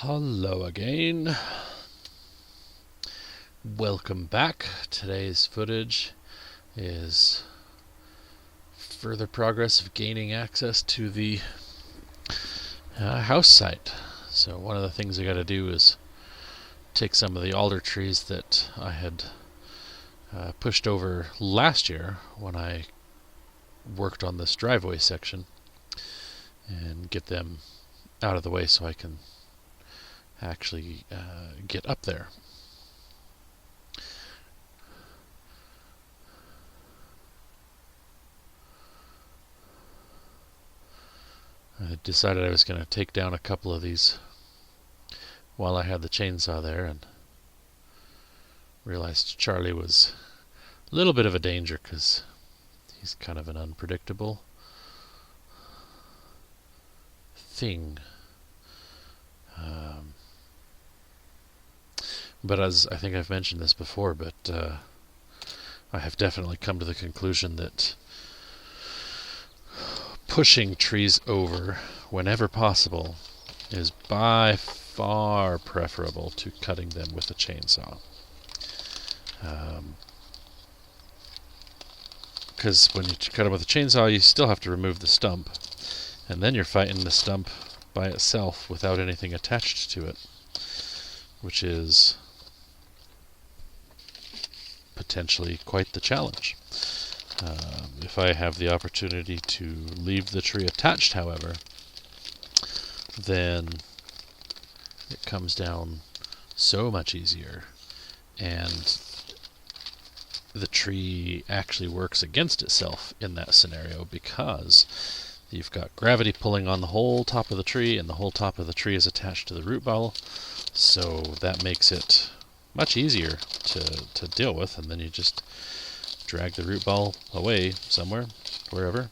Hello again. Welcome back. Today's footage is further progress of gaining access to the house site. So one of the things I got to do is take some of the alder trees that I had pushed over last year when I worked on this driveway section and get them out of the way so I can actually get up there. I decided I was going to take down a couple of these while I had the chainsaw there, and realized Charlie was a little bit of a danger because he's kind of an unpredictable thing. But as I think I've mentioned this before, but I have definitely come to the conclusion that pushing trees over whenever possible is by far preferable to cutting them with a chainsaw. Because when you cut them with a chainsaw, you still have to remove the stump, and then you're fighting the stump by itself without anything attached to it, which is potentially quite the challenge. If I have the opportunity to leave the tree attached, however, then it comes down so much easier, and the tree actually works against itself in that scenario because you've got gravity pulling on the whole top of the tree, and the whole top of the tree is attached to the root ball, so that makes it much easier to deal with, and then you just drag the root ball away somewhere, wherever,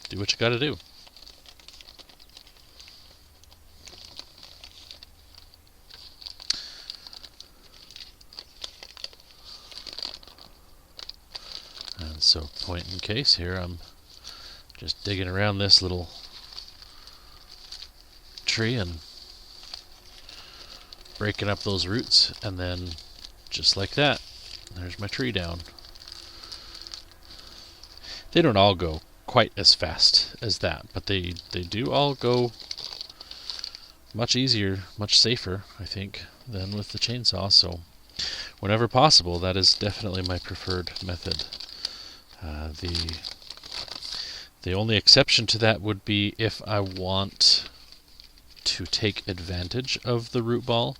do what you gotta do. And so, point in case here, I'm just digging around this little tree and breaking up those roots, and then just like that, there's my tree down. They don't all go quite as fast as that, but they do all go much easier, much safer, I think, than with the chainsaw. So whenever possible, that is definitely my preferred method. The only exception to that would be if I want to take advantage of the root ball.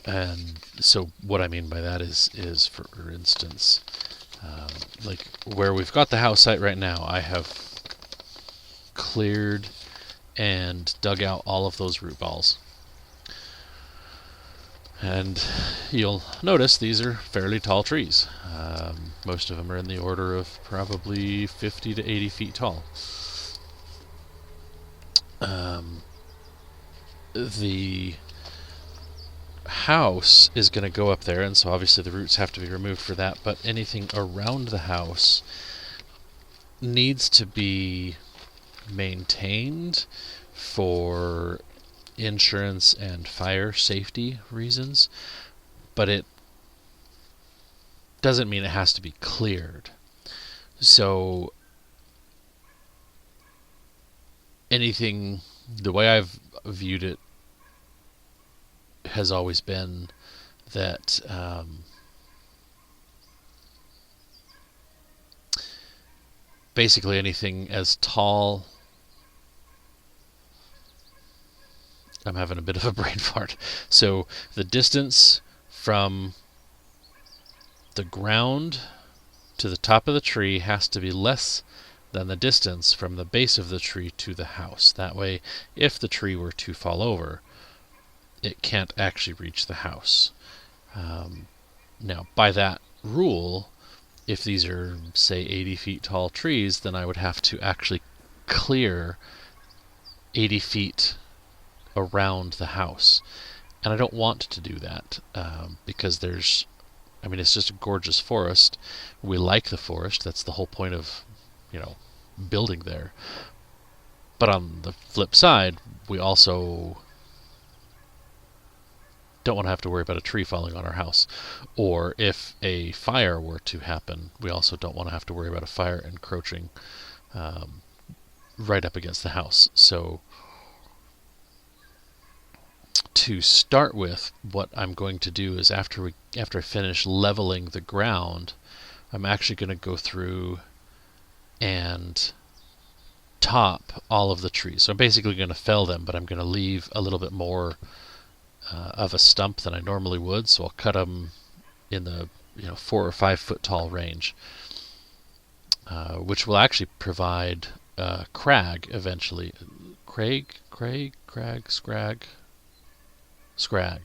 And so what I mean by that is for instance, like where we've got the house site right now, I have cleared and dug out all of those root balls. And you'll notice these are fairly tall trees. Most of them are in the order of probably 50 to 80 feet tall. The house is going to go up there, and so obviously the roots have to be removed for that, but anything around the house needs to be maintained for insurance and fire safety reasons, but it doesn't mean it has to be cleared. So anything, the way I've viewed it has always been that basically anything as tall, I'm having a bit of a brain fart. So the distance from the ground to the top of the tree has to be less than the distance from the base of the tree to the house. That way, if the tree were to fall over, it can't actually reach the house. Now, by that rule, if these are, say, 80 feet tall trees, then I would have to actually clear 80 feet around the house. And I don't want to do that because it's just a gorgeous forest. We like the forest. That's the whole point of building there. But on the flip side, we also don't want to have to worry about a tree falling on our house. Or if a fire were to happen, we also don't want to have to worry about a fire encroaching right up against the house. So to start with, what I'm going to do is after I finish leveling the ground, I'm actually going to go through and top all of the trees. So I'm basically going to fell them, but I'm going to leave a little bit more of a stump than I normally would. So I'll cut them in the 4 or 5 foot tall range, which will actually provide crag eventually. Scrag.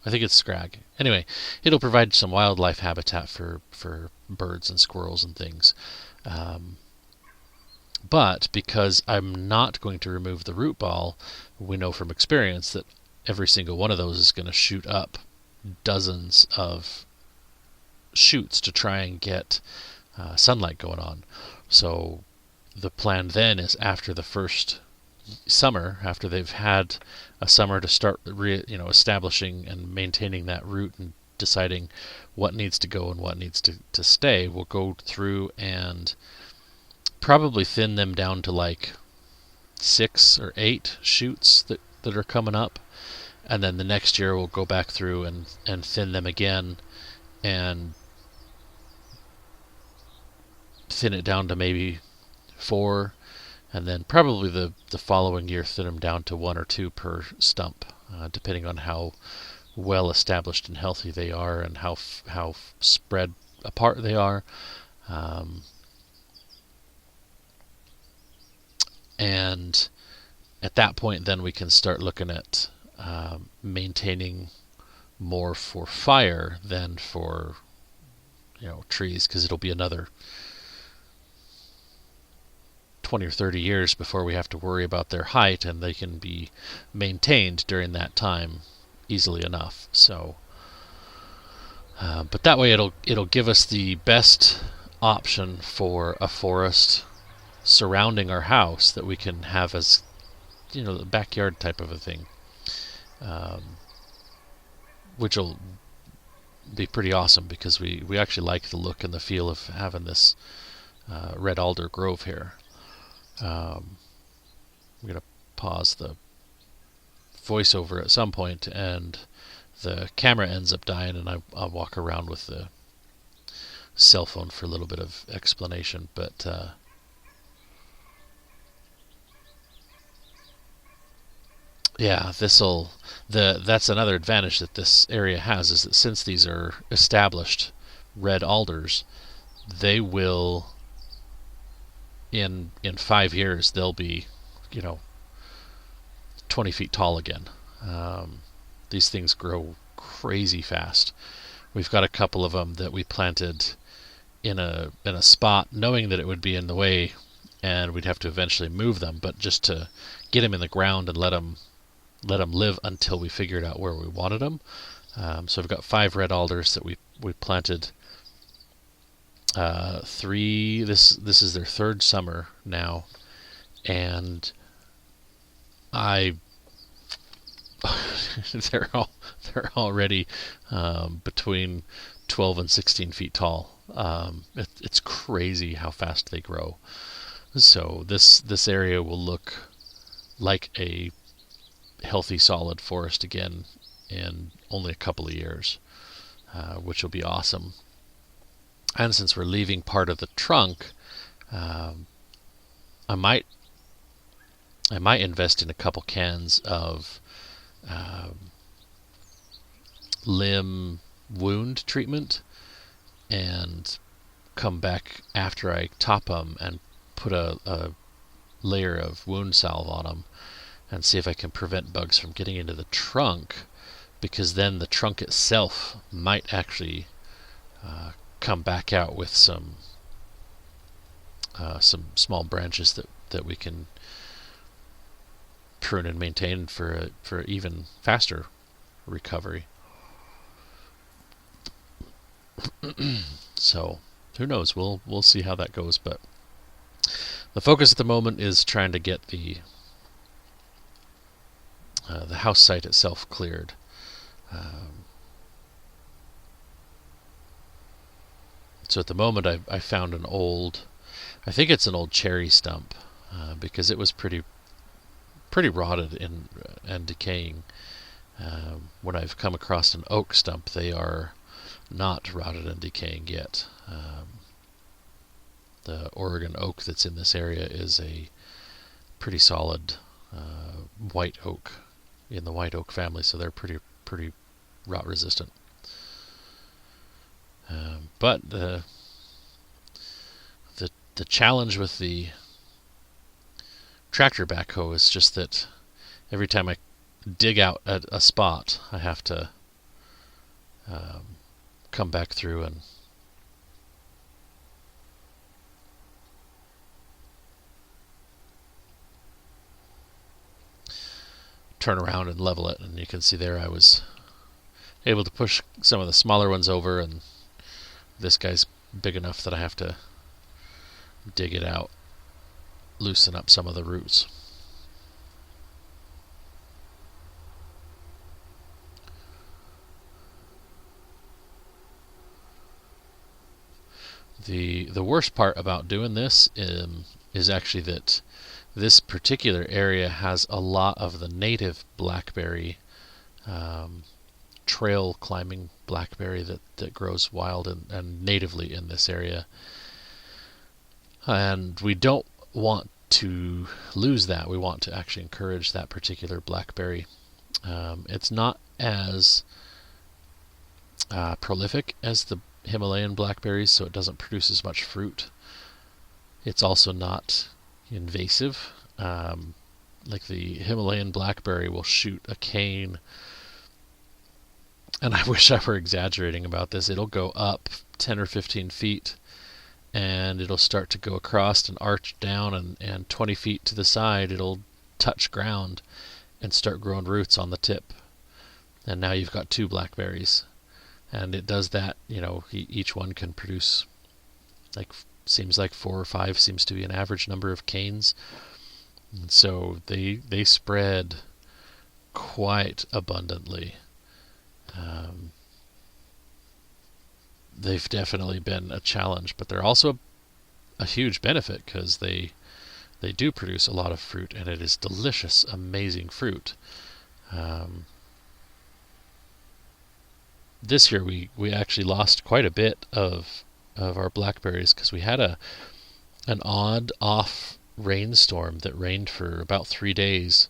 I think it's scrag. Anyway, it'll provide some wildlife habitat for birds and squirrels and things. But because I'm not going to remove the root ball, we know from experience that every single one of those is going to shoot up dozens of shoots to try and get sunlight going on. So the plan then is after the first summer, after they've had a summer to start establishing and maintaining that root and deciding what needs to go and what needs to stay, we'll go through and probably thin them down to like 6 or 8 shoots that are coming up, and then the next year we'll go back through and thin them again and thin it down to maybe 4, and then probably the following year thin them down to 1 or 2 per stump, depending on how well established and healthy they are and how spread apart they are. And at that point, then we can start looking at maintaining more for fire than for trees, because it'll be another 20 or 30 years before we have to worry about their height, and they can be maintained during that time easily enough. So, but that way it'll give us the best option for a forest surrounding our house that we can have as the backyard type of a thing, which will be pretty awesome because we actually like the look and the feel of having this red alder grove here. I'm going to pause the voiceover at some point, and the camera ends up dying, and I'll walk around with the cell phone for a little bit of explanation. But yeah, that's another advantage that this area has, is that since these are established red alders, they will in 5 years they'll be 20 feet tall again. These things grow crazy fast. We've got a couple of them that we planted in a spot knowing that it would be in the way and we'd have to eventually move them, but just to get them in the ground and let them live until we figured out where we wanted them. So I've got 5 red alders that we planted. 3. This is their 3rd summer now, and they're already between 12 and 16 feet tall. It's crazy how fast they grow. So this area will look like a healthy, solid forest again in only a couple of years, which will be awesome. And since we're leaving part of the trunk, I might invest in a couple cans of limb wound treatment and come back after I top them and put a layer of wound salve on them and see if I can prevent bugs from getting into the trunk, because then the trunk itself might actually come back out with some small branches that we can prune and maintain for even faster recovery. So who knows? We'll see how that goes, but the focus at the moment is trying to get the house site itself cleared. So at the moment I found an old, I think it's an old cherry stump, because it was pretty rotted and decaying. When I've come across an oak stump, they are not rotted and decaying yet. The Oregon oak that's in this area is a pretty solid white oak in the white oak family, so they're pretty rot resistant. But the challenge with the tractor backhoe is just that every time I dig out at a spot, I have to come back through and turn around and level it. And you can see there I was able to push some of the smaller ones over, and this guy's big enough that I have to dig it out, loosen up some of the roots. The worst part about doing this is actually that this particular area has a lot of the native blackberry, trail climbing blackberry that grows wild and natively in this area. And we don't want to lose that. We want to actually encourage that particular blackberry. It's not as prolific as the Himalayan blackberries, so it doesn't produce as much fruit. It's also not invasive. Like the Himalayan blackberry will shoot a cane, and I wish I were exaggerating about this. It'll go up 10 or 15 feet, and it'll start to go across and arch down, and 20 feet to the side it'll touch ground and start growing roots on the tip. And now you've got 2 blackberries. And it does that, each one can produce, seems like 4 or 5 seems to be an average number of canes. And so they spread quite abundantly. They've definitely been a challenge, but they're also a huge benefit because they do produce a lot of fruit, and it is delicious, amazing fruit. This year we actually lost quite a bit of our blackberries because we had an odd off rainstorm that rained for about 3 days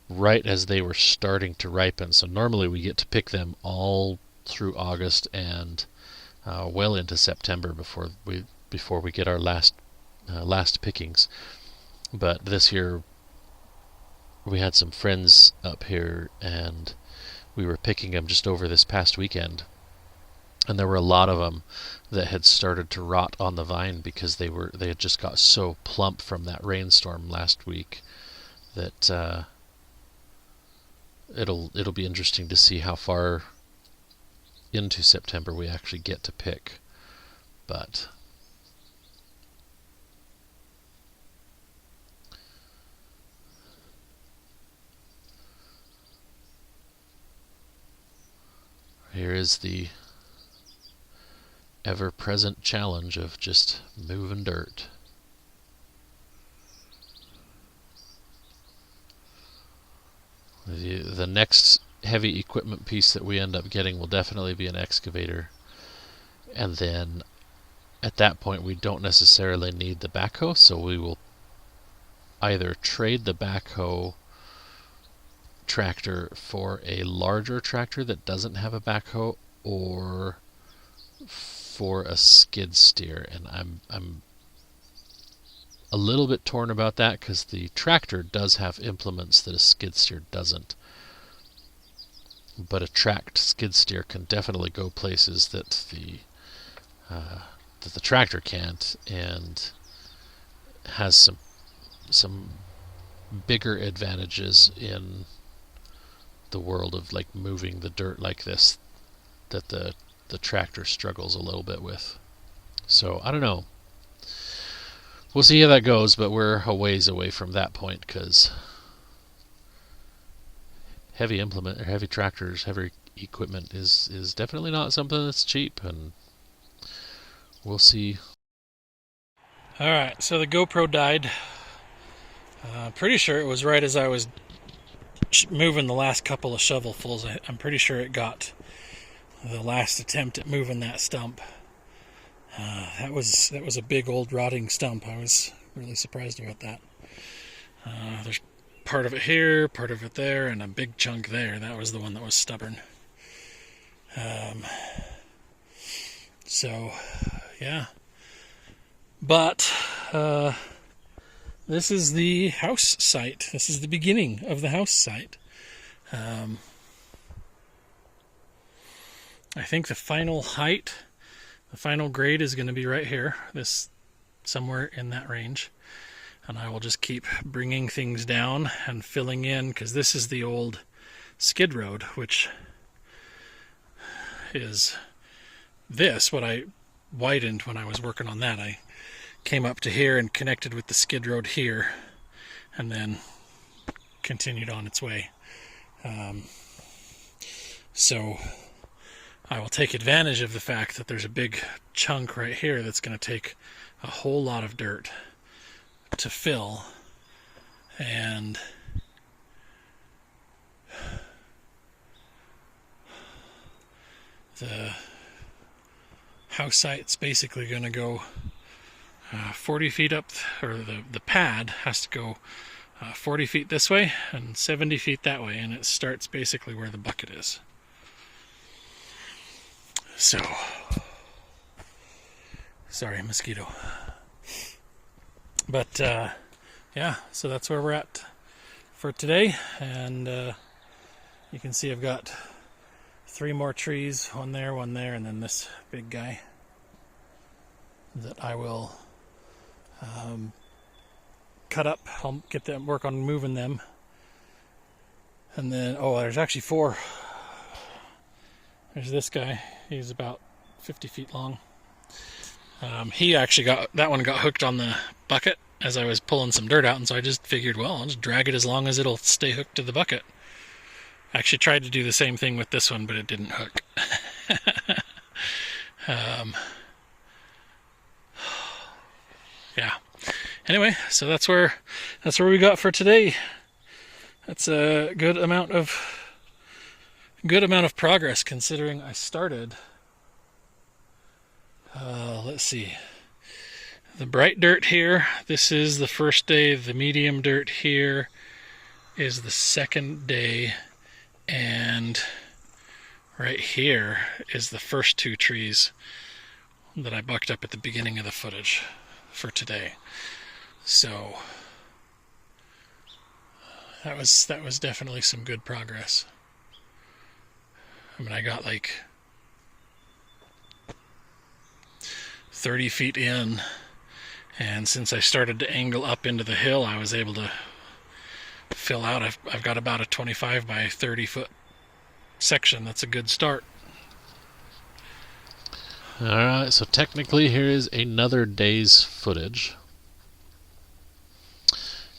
right as they were starting to ripen. So normally we get to pick them all through August and well into September before we get our last pickings. But this year we had some friends up here, and we were picking them just over this past weekend, and there were a lot of them that had started to rot on the vine because they had just got so plump from that rainstorm last week that it'll be interesting to see how far into September we actually get to pick. But here is the ever-present challenge of just moving dirt. The next heavy equipment piece that we end up getting will definitely be an excavator, and then at that point we don't necessarily need the backhoe, so we will either trade the backhoe tractor for a larger tractor that doesn't have a backhoe, or for a skid steer. And I'm a little bit torn about that because the tractor does have implements that a skid steer doesn't, but a tracked skid steer can definitely go places that the tractor can't, and has some bigger advantages in the world of moving the dirt like this that the tractor struggles a little bit with. So I don't know. we'll see how that goes, but we're a ways away from that point because heavy tractors, heavy equipment is definitely not something that's cheap, and we'll see. Alright, so the GoPro died. Pretty sure it was right as I was moving the last couple of shovelfuls. I'm pretty sure it got the last attempt at moving that stump. That was a big old rotting stump. I was really surprised about that. There's part of it here, part of it there, and a big chunk there. That was the one that was stubborn. So, yeah. But this is the house site. This is the beginning of the house site. I think the final height, the final grade is going to be right here, this somewhere in that range. And I will just keep bringing things down and filling in, because this is the old skid road, which is this, what I widened when I was working on that. I came up to here and connected with the skid road here, and then continued on its way. So I will take advantage of the fact that there's a big chunk right here that's going to take a whole lot of dirt to fill, and the house site's basically going to go 40 feet up, or the pad has to go 40 feet this way and 70 feet that way, and it starts basically where the bucket is. So, sorry, mosquito. But yeah, so that's where we're at for today, and you can see I've got 3 more trees, one there, and then this big guy that I will cut up. I'll get them, work on moving them, and then there's actually 4. There's this guy. He's about 50 feet long. He actually that one got hooked on the bucket as I was pulling some dirt out, and so I just figured, well, I'll just drag it as long as it'll stay hooked to the bucket. I actually tried to do the same thing with this one, but it didn't hook. Yeah. Anyway, so that's where we got for today. That's a good amount of progress, considering I started. Let's see. The bright dirt here, this is the first day. The medium dirt here is the second day. And right here is the first 2 trees that I bucked up at the beginning of the footage for today. So that was definitely some good progress. I mean, I got like 30 feet in, and since I started to angle up into the hill, I was able to fill out. I've got about a 25 by 30 foot section. That's a good start. Alright, so technically here is another day's footage,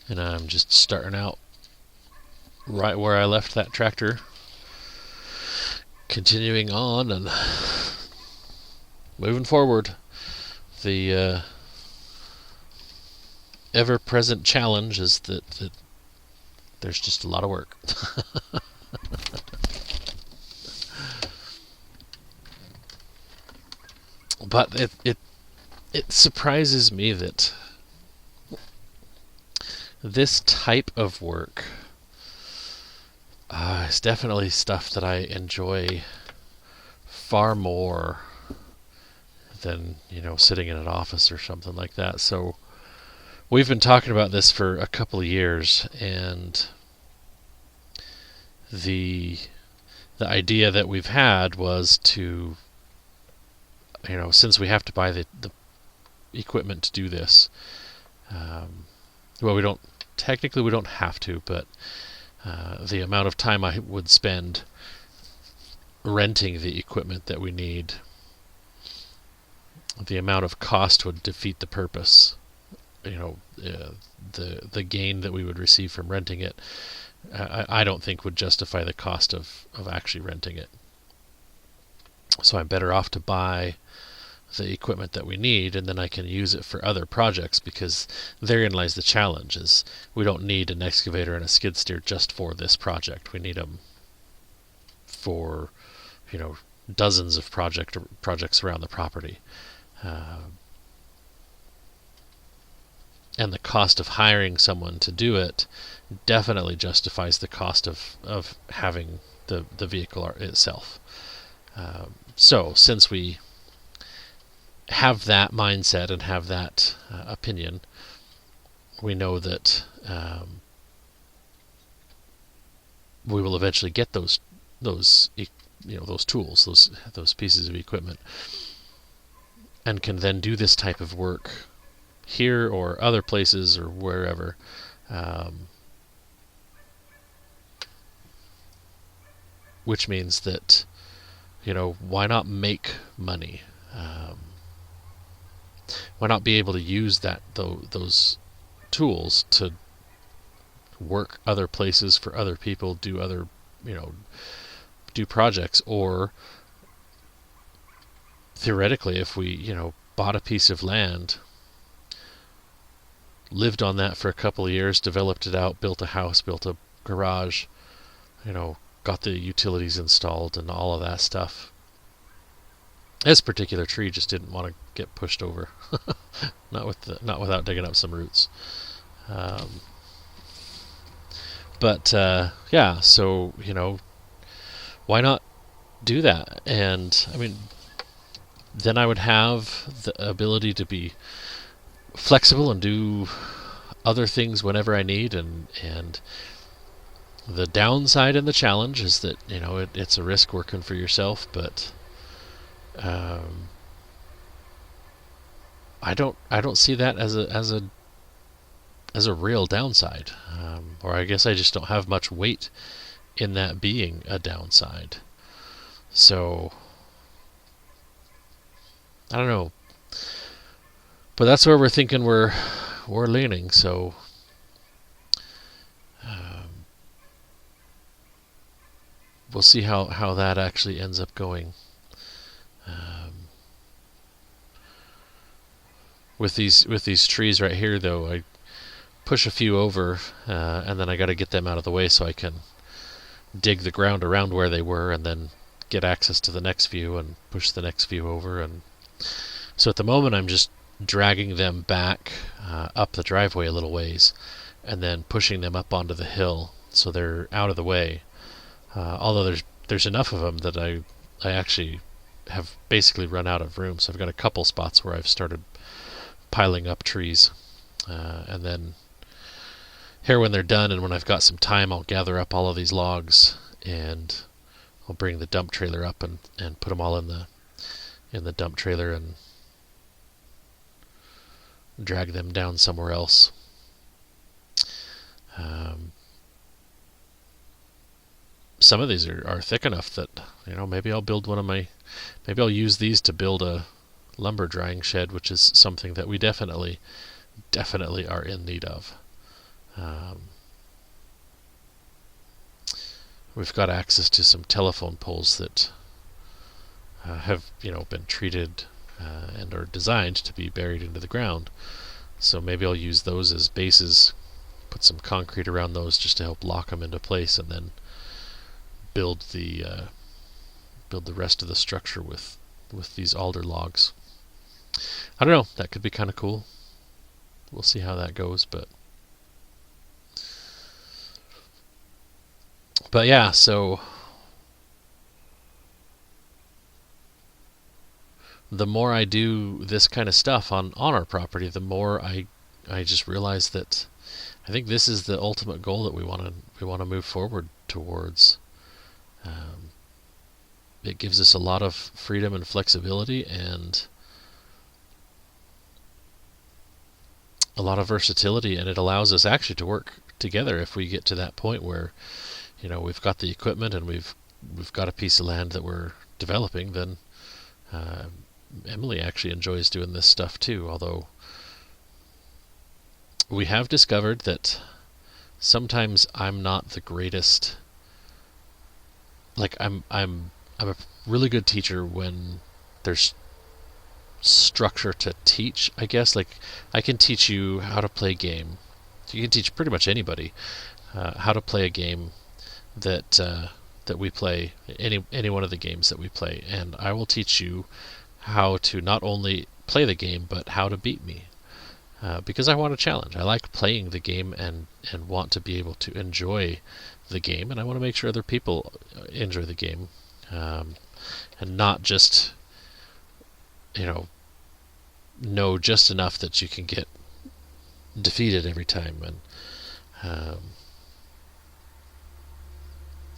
and I'm just starting out right where I left that tractor, continuing on and moving forward. The ever-present challenge is that there's just a lot of work. But it surprises me that this type of work is definitely stuff that I enjoy far more than, sitting in an office or something like that. So we've been talking about this for a couple of years, and the idea that we've had was to, since we have to buy the equipment to do this, well, we don't have to, but the amount of time I would spend renting the equipment that we need, the amount of cost would defeat the purpose the gain that we would receive from renting it, I don't think would justify the cost of actually renting it. So I'm better off to buy the equipment that we need, and then I can use it for other projects, because therein lies the challenge. Is we don't need an excavator and a skid steer just for this project. We need them for dozens of projects around the property. And the cost of hiring someone to do it definitely justifies the cost of having the vehicle itself. So since we have that mindset and have that opinion, we know that we will eventually get those tools, those pieces of equipment, and can then do this type of work here or other places or wherever. Which means that why not make money? Why not be able to use those tools to work other places for other people, do other do projects? Or theoretically, if we bought a piece of land, lived on that for a couple of years, developed it out, built a house, built a garage, got the utilities installed and all of that stuff. This particular tree just didn't want to get pushed over, not without digging up some roots. Yeah, so why not do that? And I mean, then I would have the ability to be flexible and do other things whenever I need. And the downside and the challenge is that it's a risk working for yourself, but I don't see that as a real downside, or I guess I just don't have much weight in that being a downside. So I don't know, but that's where we're thinking we're leaning. So we'll see how that actually ends up going. With these trees right here, though, I push a few over, and then I got to get them out of the way so I can dig the ground around where they were, and then get access to the next few and push the next few over. And so at the moment, I'm just dragging them back up the driveway a little ways, and then pushing them up onto the hill so they're out of the way. Although there's enough of them that I actually have basically run out of room. So I've got a couple spots where I've started piling up trees, and then here when they're done and when I've got some time, I'll gather up all of these logs and I'll bring the dump trailer up and put them all in the dump trailer and drag them down somewhere else. Some of these are thick enough that maybe I'll use these to build a lumber drying shed, which is something that we definitely are in need of. We've got access to some telephone poles that have been treated and are designed to be buried into the ground. So maybe I'll use those as bases, put some concrete around those just to help lock them into place, and then build the rest of the structure with these alder logs. I don't know, that could be kind of cool. We'll see how that goes, but yeah, so the more I do this kind of stuff on our property, the more I just realize that I think this is the ultimate goal that we want to move forward towards. It gives us a lot of freedom and flexibility and a lot of versatility, and it allows us actually to work together if we get to that point where we've got the equipment and we've got a piece of land that we're developing. Then Emily actually enjoys doing this stuff too, although we have discovered that sometimes I'm not the greatest. Like I'm a really good teacher when there's structure to teach, I guess. Like, I can teach you how to play a game. You can teach pretty much anybody how to play a game that we play, any one of the games that we play, and I will teach you how to not only play the game but how to beat me. Because I want a challenge. I like playing the game and want to be able to enjoy the game, and I want to make sure other people enjoy the game, and not just, know just enough that you can get defeated every time. And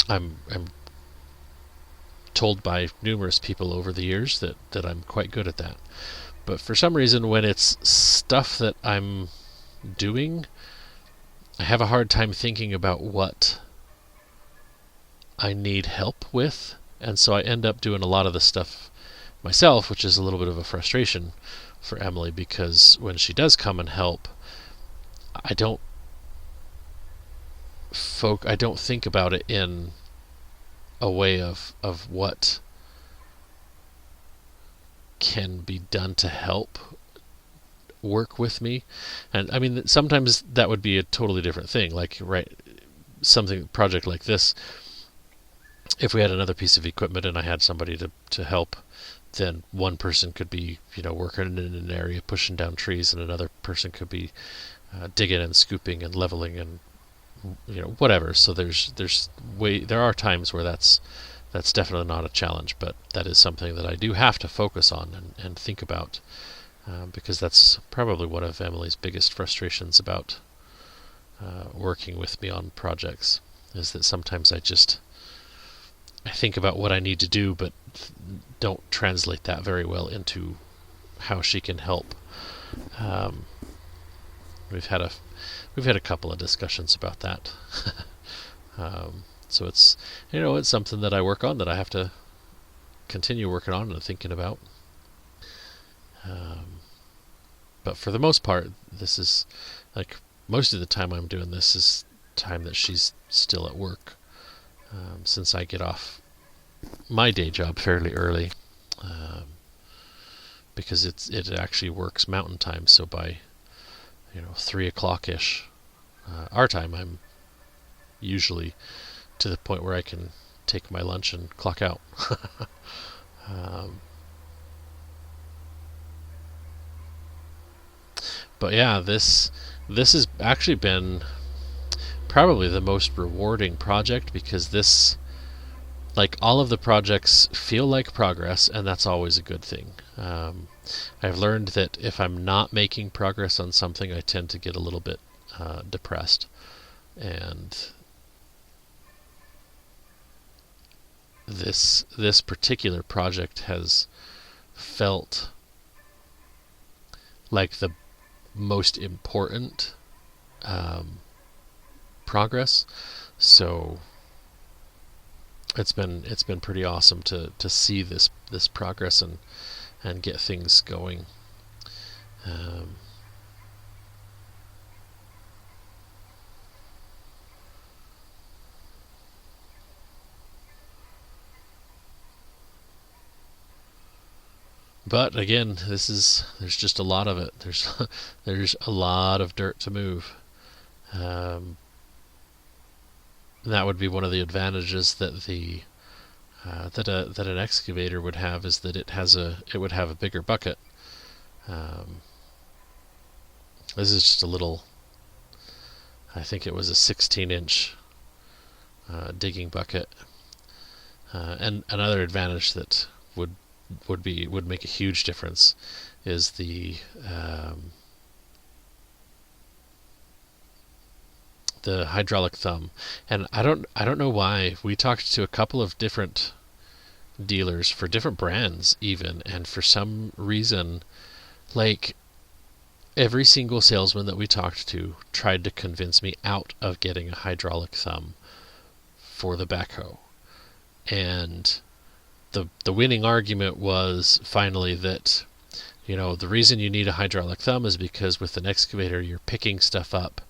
I'm told by numerous people over the years that I'm quite good at that. But for some reason, when it's stuff that I'm doing, I have a hard time thinking about what I need help with, and so I end up doing a lot of the stuff myself, which is a little bit of a frustration for Emily, because when she does come and help, I don't think about it in a way of what can be done to help work with me. And I mean, sometimes that would be a totally different thing, like, right, something project like this. If we had another piece of equipment and I had somebody to help, then one person could be, working in an area pushing down trees, and another person could be digging and scooping and leveling and whatever. So there are times where that's definitely not a challenge, but that is something that I do have to focus on and think about, because that's probably one of Emily's biggest frustrations about working with me on projects, is that sometimes I think about what I need to do, but don't translate that very well into how she can help. We've had a couple of discussions about that. So it's something that I work on, that I have to continue working on and thinking about. But for the most part, this is, like, most of the time I'm doing this is time that she's still at work, since I get off my day job fairly early, because it actually works mountain time. So by 3 o'clock ish our time, I'm usually to the point where I can take my lunch and clock out. But yeah, this has actually been probably the most rewarding project, because this, like, all of the projects feel like progress, and that's always a good thing. I've learned that if I'm not making progress on something, I tend to get a little bit depressed, and this particular project has felt like the most important progress. So it's been pretty awesome to see this progress and get things going. But again, there's just a lot of it. There's a lot of dirt to move. That would be one of the advantages that that an excavator would have, is that it would have a bigger bucket. This is just a little, I think it was a 16-inch digging bucket. And another advantage that would make a huge difference is the hydraulic thumb. And I don't know why. We talked to a couple of different dealers for different brands even, and for some reason, like, every single salesman that we talked to tried to convince me out of getting a hydraulic thumb for the backhoe. And the winning argument was finally that The reason you need a hydraulic thumb is because with an excavator you're picking stuff up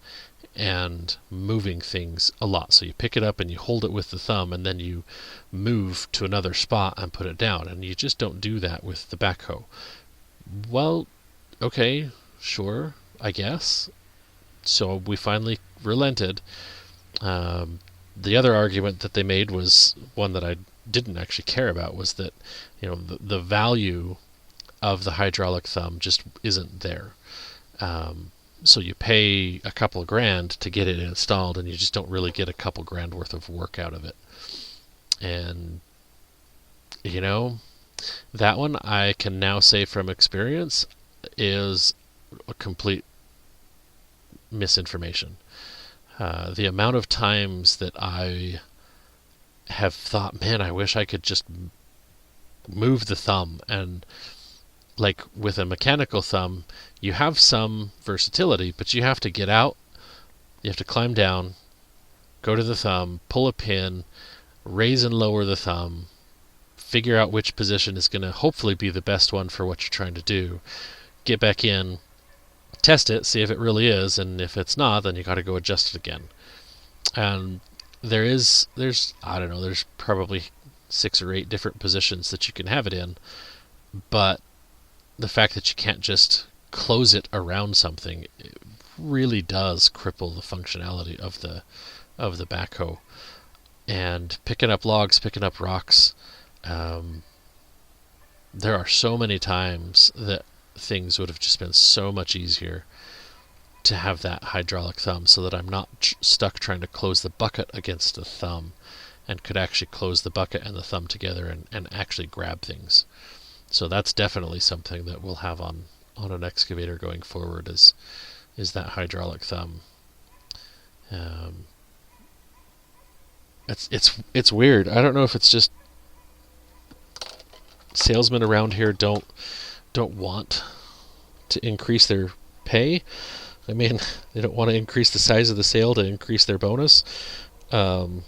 and moving things a lot. So you pick it up and you hold it with the thumb, and then you move to another spot and put it down, and you just don't do that with the backhoe. Well, okay, sure, I guess. So we finally relented. The other argument that they made was one that I didn't actually care about, was that the value of the hydraulic thumb just isn't there. So you pay a couple of grand to get it installed, and you just don't really get a couple grand worth of work out of it. And that one, I can now say from experience, is a complete misinformation. The amount of times that I have thought, man, I wish I could just move the thumb, and like with a mechanical thumb, you have some versatility, but you have to get out, you have to climb down, go to the thumb, pull a pin, raise and lower the thumb, figure out which position is going to hopefully be the best one for what you're trying to do, get back in, test it, see if it really is, and if it's not, then you got to go adjust it again. And there's I don't know, there's probably 6 or 8 different positions that you can have it in, but the fact that you can't just close it around something, it really does cripple the functionality of the backhoe. And picking up logs, picking up rocks, there are so many times that things would have just been so much easier to have that hydraulic thumb, so that I'm not stuck trying to close the bucket against the thumb, and could actually close the bucket and the thumb together and actually grab things. So that's definitely something that we'll have on an excavator going forward, is that hydraulic thumb. It's weird. I don't know if it's just salesmen around here don't want to increase their pay. I mean, they don't want to increase the size of the sale to increase their bonus, or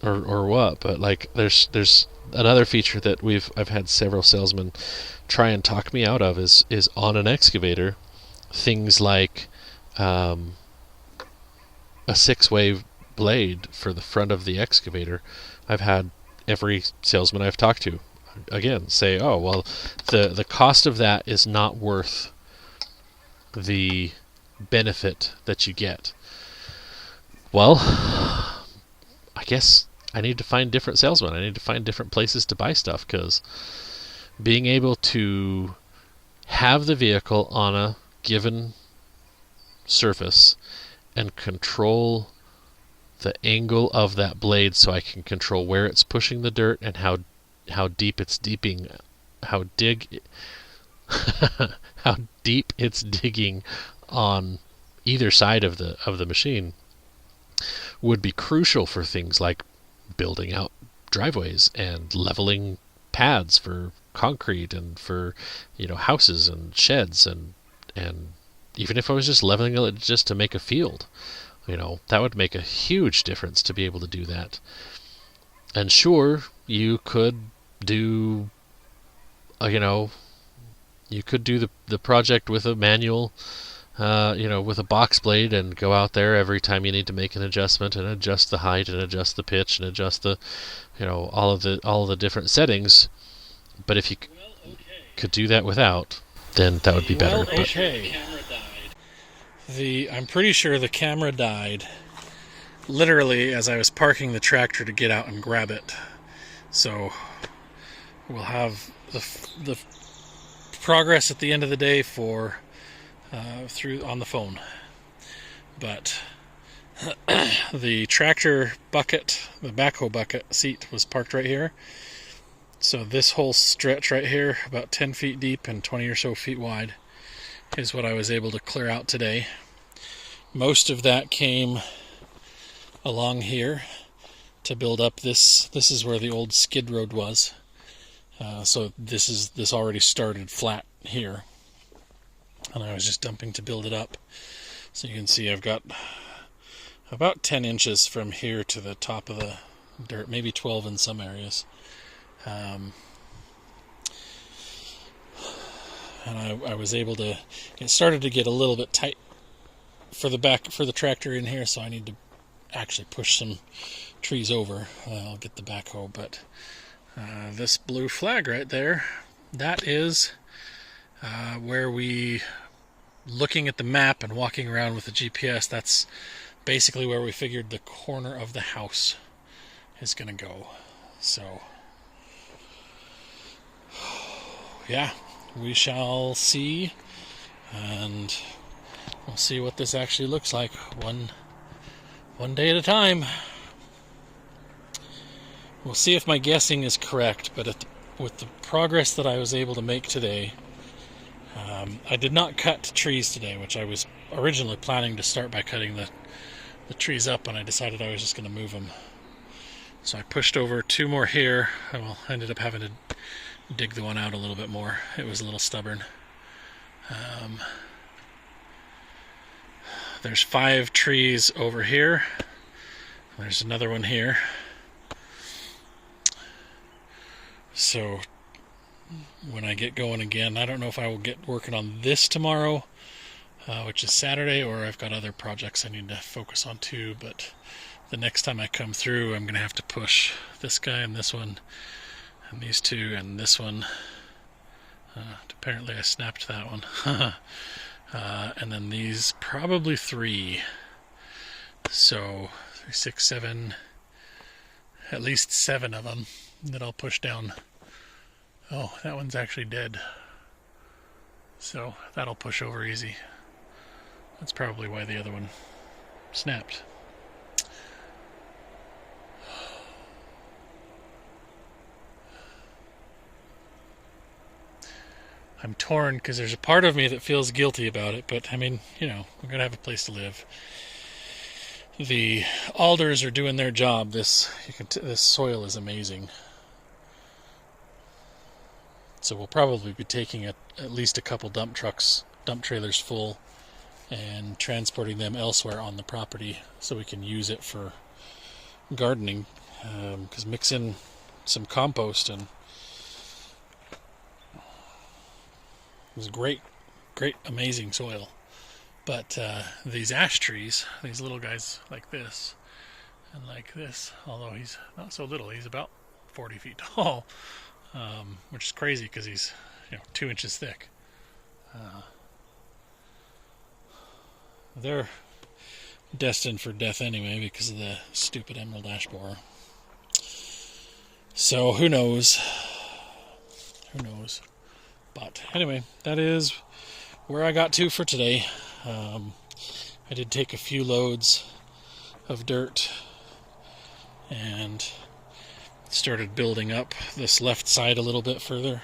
what. But like, there's another feature that I've had several salesmen try and talk me out of is on an excavator, things like a 6-way blade for the front of the excavator. I've had every salesman I've talked to again say, oh well, the cost of that is not worth the benefit that you get. Well, I guess I need to find different salesmen. I need to find different places to buy stuff, because being able to have the vehicle on a given surface and control the angle of that blade, so I can control where it's pushing the dirt and how deep it's deeping, how deep it's digging on either side of the machine, would be crucial for things like building out driveways and leveling pads for concrete and for houses and sheds, and even if I was just leveling it just to make a field, that would make a huge difference to be able to do that. And sure, you could do you could do the project with a manual, with a box blade, and go out there every time you need to make an adjustment and adjust the height and adjust the pitch and adjust the, all of the different settings. But if you could do that without, then that would be better. Well, okay. I'm pretty sure the camera died literally as I was parking the tractor to get out and grab it. So we'll have the progress at the end of the day for through on the phone. But the tractor bucket, the backhoe bucket seat, was parked right here. So this whole stretch right here, about 10 feet deep and 20 or so feet wide, is what I was able to clear out today. Most of that came along here to build up this. This is where the old skid road was. So this already started flat here, and I was just dumping to build it up. So you can see I've got about 10 inches from here to the top of the dirt, maybe 12 in some areas. and I was able to. It started to get a little bit tight for the tractor in here, so I need to actually push some trees over. I'll get the backhoe, but this blue flag right there, that is where we, looking at the map and walking around with the GPS, that's basically where we figured the corner of the house is going to go. So, yeah, we shall see, and we'll see what this actually looks like one day at a time. We'll see if my guessing is correct, but with the progress that I was able to make today, I did not cut trees today, which I was originally planning to start by cutting the trees up, and I decided I was just going to move them. So I pushed over 2 more here. I ended up having to dig the one out a little bit more. It was a little stubborn. There's 5 trees over here. There's another one here. So when I get going again, I don't know if I will get working on this tomorrow, which is Saturday, or I've got other projects I need to focus on too, but the next time I come through, I'm going to have to push this guy and this one, and these 2, and this one. Apparently I snapped that one. And then these, probably 3. So 3, 6, 7, at least 7 of them that I'll push down. Oh, that one's actually dead. So that'll push over easy. That's probably why the other one snapped. I'm torn because there's a part of me that feels guilty about it, but I mean, you know, we're gonna have a place to live. The alders are doing their job. This soil is amazing. So we'll probably be taking at least a couple dump trailers full, and transporting them elsewhere on the property so we can use it for gardening. Because mix in some compost, and it was great, amazing soil. But these ash trees, these little guys like this and like this, although he's not so little, he's about 40 feet tall, which is crazy because he's 2 inches thick. They're destined for death anyway because of the stupid emerald ash borer. So who knows? But anyway, that is where I got to for today. I did take a few loads of dirt and started building up this left side a little bit further,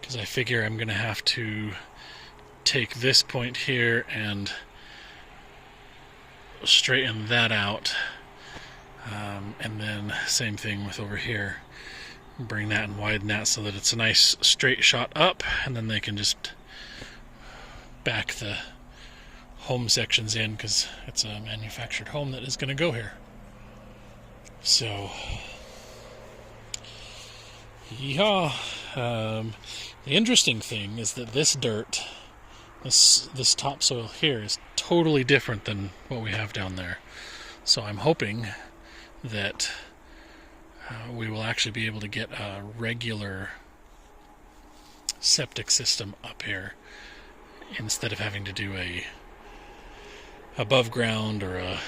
because I figure I'm going to have to take this point here and straighten that out, and then same thing with over here, bring that and widen that so that it's a nice straight shot up, and then they can just back the home sections in because it's a manufactured home that is going to go here. So yeah, the interesting thing is that this dirt, this topsoil here, is totally different than what we have down there. So I'm hoping that we will actually be able to get a regular septic system up here instead of having to do a above ground or a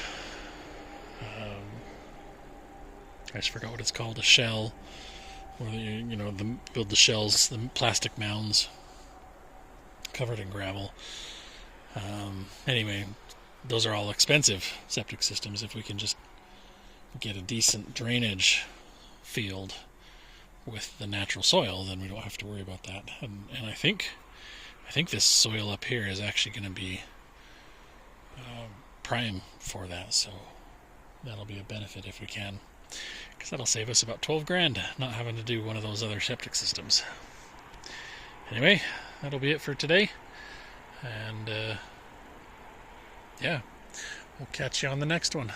I just forgot what it's called, a shell, where build the shells, the plastic mounds covered in gravel. Anyway, those are all expensive septic systems. If we can just get a decent drainage field with the natural soil, then we don't have to worry about that. And I think this soil up here is actually going to be prime for that, so that'll be a benefit if we can, because that'll save us about 12 grand not having to do one of those other septic systems. Anyway, that'll be it for today, and yeah, we'll catch you on the next one.